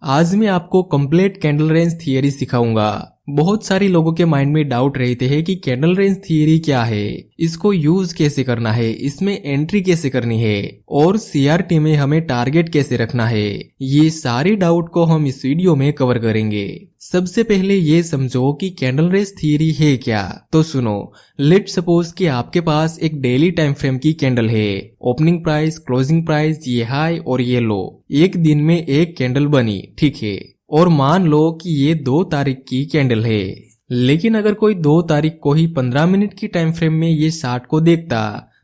आज मैं आपको कंप्लीट कैंडल रेंज थियरी सिखाऊंगा। बहुत सारे लोगों के माइंड में डाउट रहते हैं कि कैंडल रेंज थियरी क्या है, इसको यूज कैसे करना है, इसमें एंट्री कैसे करनी है और सीआरटी में हमें टारगेट कैसे रखना है। ये सारे डाउट को हम इस वीडियो में कवर करेंगे। सबसे पहले ये समझो कि कैंडल रेंज थियरी है क्या। तो सुनो, लेट सपोज कि आपके पास एक डेली टाइम फ्रेम की कैंडल है। ओपनिंग प्राइस, क्लोजिंग प्राइस, ये हाई और ये लो। एक दिन में एक कैंडल बनी, ठीक है। और मान लो कि ये 2 तारीख की कैंडल है। लेकिन अगर कोई 2 तारीख को ही 15 मिनट की टाइम फ्रेम में ये चार्ट को देखता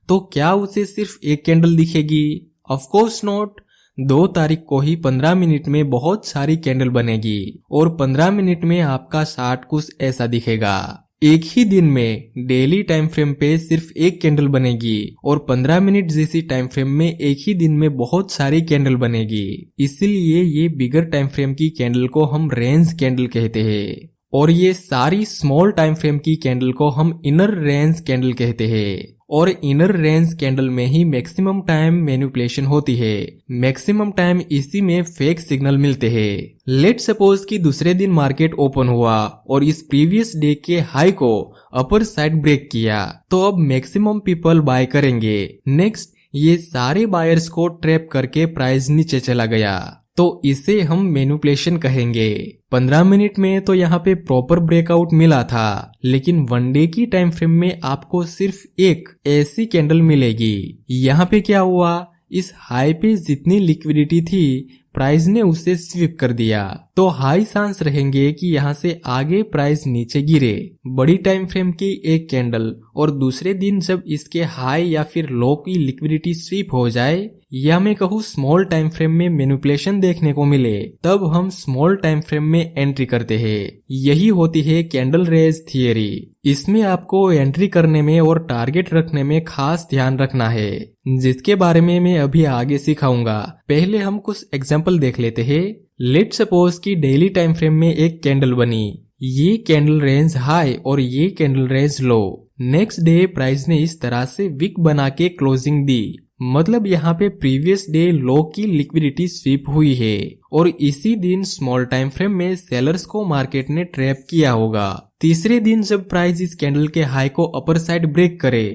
तो क्या उसे सिर्फ एक कैंडल दिखेगी? Of course not. 2 तारीख को ही 15 मिनट में बहुत सारी कैंडल बनेगी और 15 मिनट में आपका चार्ट कुछ ऐसा दिखेगा। एक ही दिन में डेली टाइम फ्रेम पे सिर्फ एक कैंडल बनेगी और 15 मिनट जैसी टाइम फ्रेम में एक ही दिन में बहुत सारी कैंडल बनेगी। इसलिए ये बिगर टाइम फ्रेम की कैंडल को हम रेंज कैंडल कहते हैं और ये सारी स्मॉल टाइम फ्रेम की कैंडल को हम इनर रेंज कैंडल कहते हैं। और इनर रेंज कैंडल में ही मैक्सिमम टाइम मैनिपुलेशन होती है। मैक्सिमम टाइम इसी में फेक सिग्नल मिलते हैं। लेट सपोज कि दूसरे दिन मार्केट ओपन हुआ और इस प्रीवियस डे के हाई को अपर साइड ब्रेक किया, तो अब मैक्सिमम पीपल बाय करेंगे। नेक्स्ट, ये सारे बायर्स को ट्रैप करके प्राइस नीचे चला गया, तो इसे हम मैनिपुलेशन कहेंगे। 15 मिनट में तो यहाँ पे प्रॉपर ब्रेकआउट मिला था, लेकिन 1 डे की टाइम फ्रेम में आपको सिर्फ एक ऐसी कैंडल मिलेगी। यहाँ पे क्या हुआ, इस हाई पे जितनी लिक्विडिटी थी प्राइस ने उसे स्वीप कर दिया, तो हाई चांस रहेंगे कि यहाँ से आगे प्राइस नीचे गिरे। बड़ी टाइम फ्रेम की एक कैंडल और दूसरे दिन जब इसके हाई या फिर लो की लिक्विडिटी स्वीप हो जाए या मैं कहूँ स्मॉल टाइम फ्रेम में मैनिपुलेशन देखने को मिले, तब हम स्मॉल टाइम फ्रेम में एंट्री करते हैं। यही होती है कैंडल रेंज थियरी। इसमें आपको एंट्री करने में और टारगेट रखने में खास ध्यान रखना है, जिसके बारे में मैं अभी आगे सिखाऊंगा। पहले हम कुछ एग्जांपल देख लेते हैं। लेट सपोज कि डेली टाइम फ्रेम में एक कैंडल बनी। ये कैंडल रेंज हाई और ये कैंडल रेंज लो। नेक्स्ट डे प्राइस ने इस तरह से विक बना के क्लोजिंग दी, मतलब यहाँ पे प्रीवियस डे लो की लिक्विडिटी स्वीप हुई है और इसी दिन स्मॉल टाइम फ्रेम में सेलर्स को मार्केट ने ट्रैप किया होगा। तीसरे दिन जब प्राइस इस कैंडल के हाई को अपर साइड ब्रेक करे,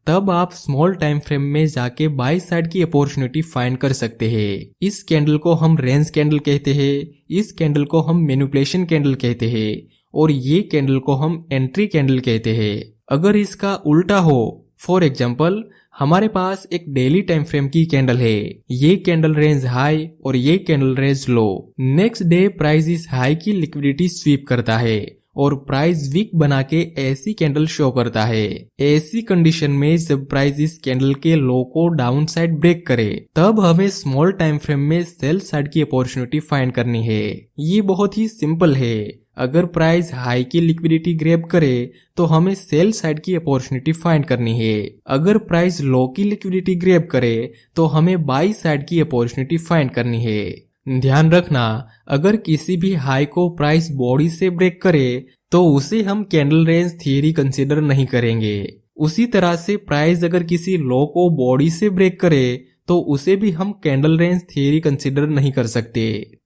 तब आप स्मॉल टाइम फ्रेम में जाके बाय साइड की अपॉर्चुनिटी फाइंड कर सकते हैं। इस कैंडल को हम रेंज कैंडल कहते हैं, इस कैंडल को हम मैनिपुलेशन कैंडल कहते हैं और ये कैंडल को हम एंट्री कैंडल कहते हैं। अगर इसका उल्टा हो, फॉर एग्जाम्पल हमारे पास एक डेली टाइम फ्रेम की कैंडल है, ये कैंडल रेंज हाई और ये कैंडल रेंज लो। नेक्स्ट डे प्राइस इस हाई की लिक्विडिटी स्वीप करता है और प्राइस वीक बना के ऐसी कैंडल शो करता है। ऐसी कंडीशन में जब प्राइस इस कैंडल के लो को डाउन साइड ब्रेक करे, तब हमें स्मॉल टाइम फ्रेम में सेल साइड की अपॉर्चुनिटी फाइंड करनी है। ये बहुत ही सिंपल है। अगर प्राइस हाई की लिक्विडिटी ग्रैब करे तो हमें सेल साइड की अपॉर्चुनिटी फाइंड करनी है। अगर प्राइस लो की लिक्विडिटी ग्रैब करे तो हमें बाई साइड की अपॉर्चुनिटी फाइंड करनी है। ध्यान रखना, अगर किसी भी हाई को प्राइस बॉडी से ब्रेक करे तो उसे हम कैंडल रेंज थियरी कंसीडर नहीं करेंगे। उसी तरह से प्राइस अगर किसी लो को बॉडी से ब्रेक करे तो उसे भी हम कैंडल रेंज थियरी कंसीडर नहीं कर सकते।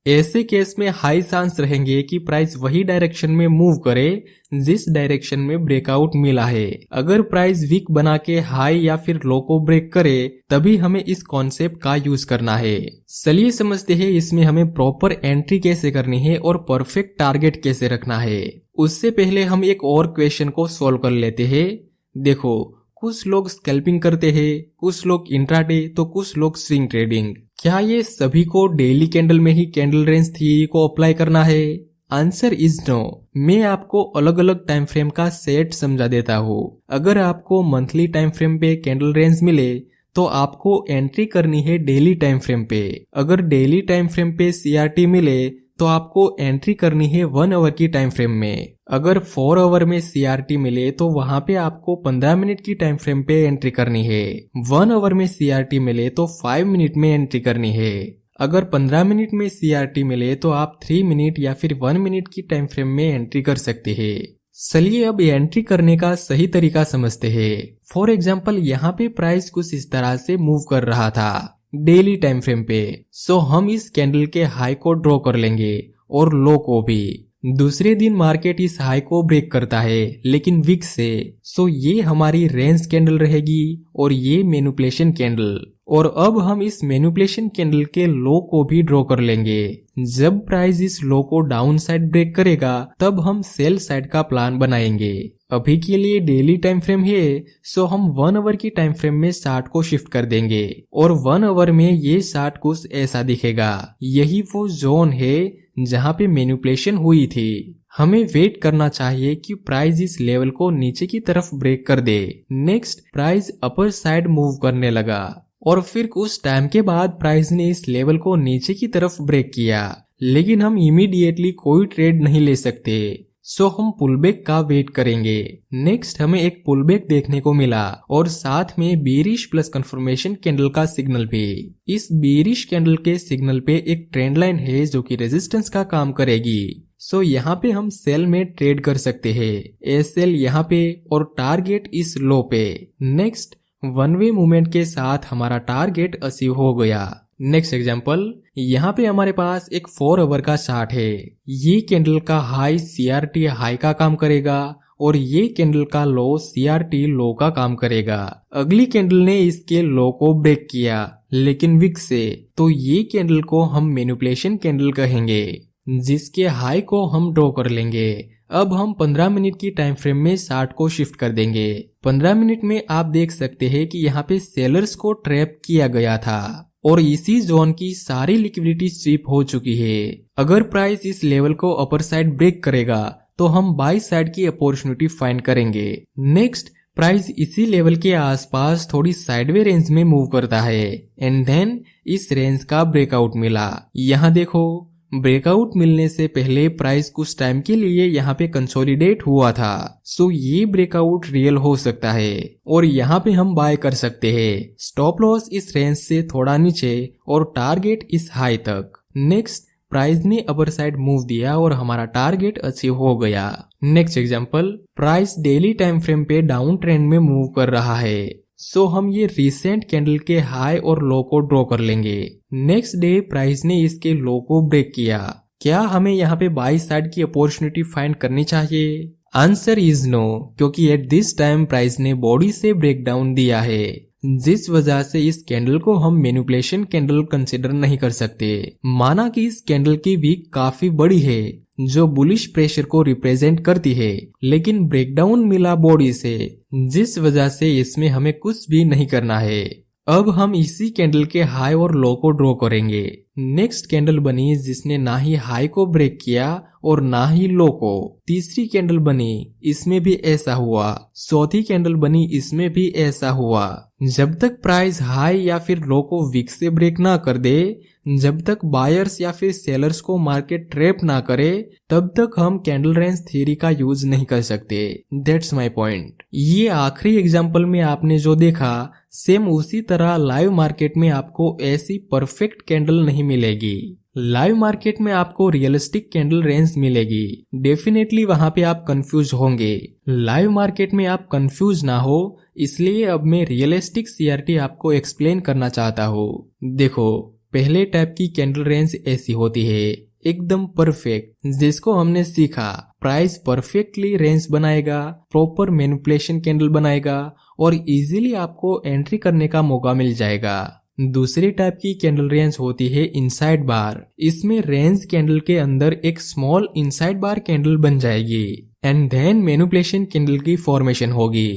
ऐसे केस में हाई चांस रहेंगे कि प्राइस वही डायरेक्शन में मूव करे जिस डायरेक्शन में ब्रेकआउट मिला है। अगर प्राइस वीक बना के हाई या फिर लो को ब्रेक करे, तभी हमें इस कॉन्सेप्ट का यूज करना है। चलिए समझते हैं इसमें हमें प्रॉपर एंट्री कैसे करनी है और परफेक्ट टारगेट कैसे रखना है। उससे पहले हम एक और क्वेश्चन को सोल्व कर लेते हैं। देखो, कुछ लोग स्कैल्पिंग करते हैं, कुछ लोग इंट्राडे, तो कुछ लोग स्विंग ट्रेडिंग। क्या ये सभी को डेली कैंडल में ही कैंडल रेंज थियरी को अप्लाई करना है? Answer is no. मैं आपको अलग अलग टाइम फ्रेम का सेट समझा देता हूँ। अगर आपको मंथली टाइम फ्रेम पे कैंडल रेंज मिले तो आपको एंट्री करनी है डेली टाइम फ्रेम पे। अगर डेली टाइम फ्रेम पे सीआरटी मिले तो आपको एंट्री करनी है 1 आवर की टाइम फ्रेम में। अगर 4 आवर में सीआरटी मिले तो वहां पे आपको 15 मिनट की टाइम फ्रेम पे एंट्री करनी है। 1 आवर में सीआरटी मिले तो 5 मिनट में एंट्री करनी है। अगर 15 मिनट में सीआरटी मिले तो आप 3 मिनट या फिर 1 मिनट की टाइम फ्रेम में एंट्री कर सकते हैं। चलिए अब एंट्री करने का सही तरीका समझते हैं। फॉर एग्जाम्पल यहाँ पे प्राइस कुछ इस तरह से मूव कर रहा था। डेली टाइम फ्रेम पे। सो हम इस कैंडल के हाई को ड्रॉ कर लेंगे और लो को भी। दूसरे दिन मार्केट इस हाई को ब्रेक करता है लेकिन विक से। सो ये हमारी रेंज कैंडल रहेगी और ये मैनिपुलेशन कैंडल। और अब हम इस मैनिपुलेशन कैंडल के लो को भी ड्रॉ कर लेंगे। जब प्राइस इस लो को डाउन साइड ब्रेक करेगा तब हम सेल साइड का प्लान बनाएंगे। अभी के लिए डेली टाइम फ्रेम है, सो हम 1 आवर की टाइम फ्रेम में चार्ट को शिफ्ट कर देंगे और 1 आवर में ये चार्ट कुछ ऐसा दिखेगा। यही वो जोन है जहाँ पे मैनिपुलेशन हुई थी। हमें वेट करना चाहिए कि प्राइस इस लेवल को नीचे की तरफ ब्रेक कर दे। Next price upper side move करने लगा और फिर कुछ टाइम के बाद प्राइस ने इस लेवल को नीचे की तरफ ब्रेक किया, लेकिन हम इमीडिएटली कोई ट्रेड नहीं ले सकते। सो हम पुलबैक का वेट करेंगे। नेक्स्ट हमें एक पुलबैक देखने को मिला और साथ में बेरिश प्लस कंफर्मेशन कैंडल का सिग्नल भी। इस बेरिश कैंडल के सिग्नल पे एक ट्रेंड लाइन है जो कि रेजिस्टेंस का काम करेगी। सो यहाँ पे हम सेल में ट्रेड कर सकते हैं। एसएल यहाँ पे और टारगेट इस लो पे। नेक्स्ट 1 वे मूवमेंट के साथ हमारा टारगेट अचीव हो गया। नेक्स्ट एग्जांपल, यहाँ पे हमारे पास एक 4 आवर का चार्ट है। ये कैंडल का हाई सीआरटी हाई का काम करेगा और ये कैंडल का लो सीआरटी लो का काम करेगा। अगली कैंडल ने इसके लो को ब्रेक किया लेकिन विक से, तो ये कैंडल को हम मैनिपुलेशन कैंडल कहेंगे जिसके हाई को हम ड्रॉ कर लेंगे। अब हम 15 मिनट की टाइम फ्रेम में चार्ट को शिफ्ट कर देंगे। 15 मिनट में आप देख सकते हैं कि यहाँ पे सेलर्स को ट्रैप किया गया था और इसी जोन की सारी लिक्विडिटी स्वीप हो चुकी है। अगर प्राइस इस लेवल को अपर साइड ब्रेक करेगा तो हम बाई साइड की अपॉर्चुनिटी फाइंड करेंगे। नेक्स्ट प्राइस इसी लेवल के आसपास थोड़ी साइडवे रेंज में मूव करता है एंड देन इस रेंज का ब्रेकआउट मिला। यहाँ देखो, ब्रेकआउट मिलने से पहले प्राइस कुछ टाइम के लिए यहाँ पे कंसोलिडेट हुआ था। सो ये ब्रेकआउट रियल हो सकता है और यहाँ पे हम बाय कर सकते हैं। स्टॉप लॉस इस रेंज से थोड़ा नीचे और टारगेट इस हाई तक। नेक्स्ट प्राइस ने अपर साइड मूव दिया और हमारा टारगेट अचीव हो गया। Next example, price daily time frame पे डाउन ट्रेंड में मूव कर रहा है। सो हम ये रिसेंट कैंडल के हाई और लो को ड्रॉ कर लेंगे। नेक्स्ट डे प्राइस ने इसके लो को ब्रेक किया। क्या हमें यहाँ पे बाई साइड की अपॉर्चुनिटी फाइंड करनी चाहिए? आंसर इज नो, क्योंकि एट दिस टाइम प्राइस ने बॉडी से ब्रेक डाउन दिया है, जिस वजह से इस कैंडल को हम मैनिपुलेशन कैंडल कंसिडर नहीं कर सकते। माना कि इस कैंडल की वीक काफी बड़ी है जो बुलिश प्रेशर को रिप्रेजेंट करती है, लेकिन ब्रेकडाउन मिला बॉडी से, जिस वजह से इसमें हमें कुछ भी नहीं करना है। अब हम इसी कैंडल के हाई और लो को ड्रॉ करेंगे। नेक्स्ट कैंडल बनी जिसने ना ही हाई को ब्रेक किया और ना ही लो को। तीसरी कैंडल बनी, इसमें भी ऐसा हुआ। चौथी कैंडल बनी, इसमें भी ऐसा हुआ। जब तक प्राइस हाई या फिर लो को वीक से ब्रेक ना कर दे, जब तक बायर्स या फिर सेलर्स को मार्केट ट्रैप ना करे, तब तक हम कैंडल रेंज थ्योरी का यूज नहीं कर सकते। That's my point. ये आखिरी एग्जांपल में आपने जो देखा, सेम उसी तरह लाइव मार्केट में आपको ऐसी परफेक्ट कैंडल नहीं मिलेगी। लाइव मार्केट में आपको रियलिस्टिक कैंडल रेंज मिलेगी। डेफिनेटली वहां पे आप कंफ्यूज होंगे। लाइव मार्केट में आप कंफ्यूज ना हो, इसलिए अब मैं रियलिस्टिक सीआरटी आपको एक्सप्लेन करना चाहता हूँ। देखो, पहले टाइप की कैंडल रेंज ऐसी होती है, एकदम परफेक्ट, जिसको हमने सीखा। प्राइस परफेक्टली रेंज बनाएगा, प्रॉपर मैनिपुलेशन कैंडल बनाएगा और इजीली आपको एंट्री करने का मौका मिल जाएगा। दूसरी टाइप की कैंडल रेंज होती है इनसाइड बार। इसमें रेंज कैंडल के अंदर एक स्मॉल इनसाइड बार कैंडल बन जाएगी एंड देन मैनिपुलेशन कैंडल की फॉर्मेशन होगी।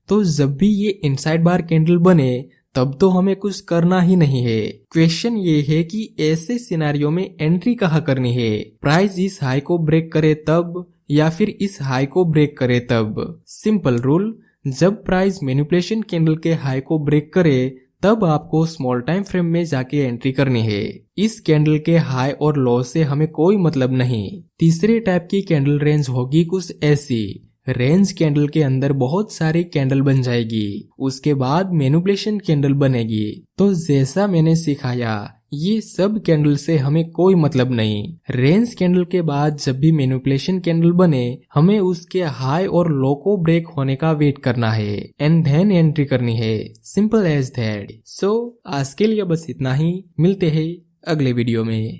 तो जब भी ये इनसाइड बार कैंडल बने तब तो हमें कुछ करना ही नहीं है। क्वेश्चन ये है कि ऐसे सिनेरियो में एंट्री कहाँ करनी है? प्राइस इस हाई को ब्रेक करे तब या फिर इस हाई को ब्रेक करे तब? सिंपल रूल, जब प्राइस मैनिपुलेशन कैंडल के हाई को ब्रेक करे तब आपको स्मॉल टाइम फ्रेम में जाके एंट्री करनी है। इस कैंडल के हाई और लो से हमें कोई मतलब नहीं। तीसरे टाइप की कैंडल रेंज होगी कुछ ऐसी। रेंज कैंडल के अंदर बहुत सारी कैंडल बन जाएगी, उसके बाद मैनिपुलेशन कैंडल बनेगी। तो जैसा मैंने सिखाया, ये सब कैंडल से हमें कोई मतलब नहीं। रेंज कैंडल के बाद जब भी मैनिपुलेशन कैंडल बने, हमें उसके हाई और लो को ब्रेक होने का वेट करना है एंड देन एंट्री करनी है। Simple as that. सो आज के लिए बस इतना ही, मिलते हैं अगले वीडियो में।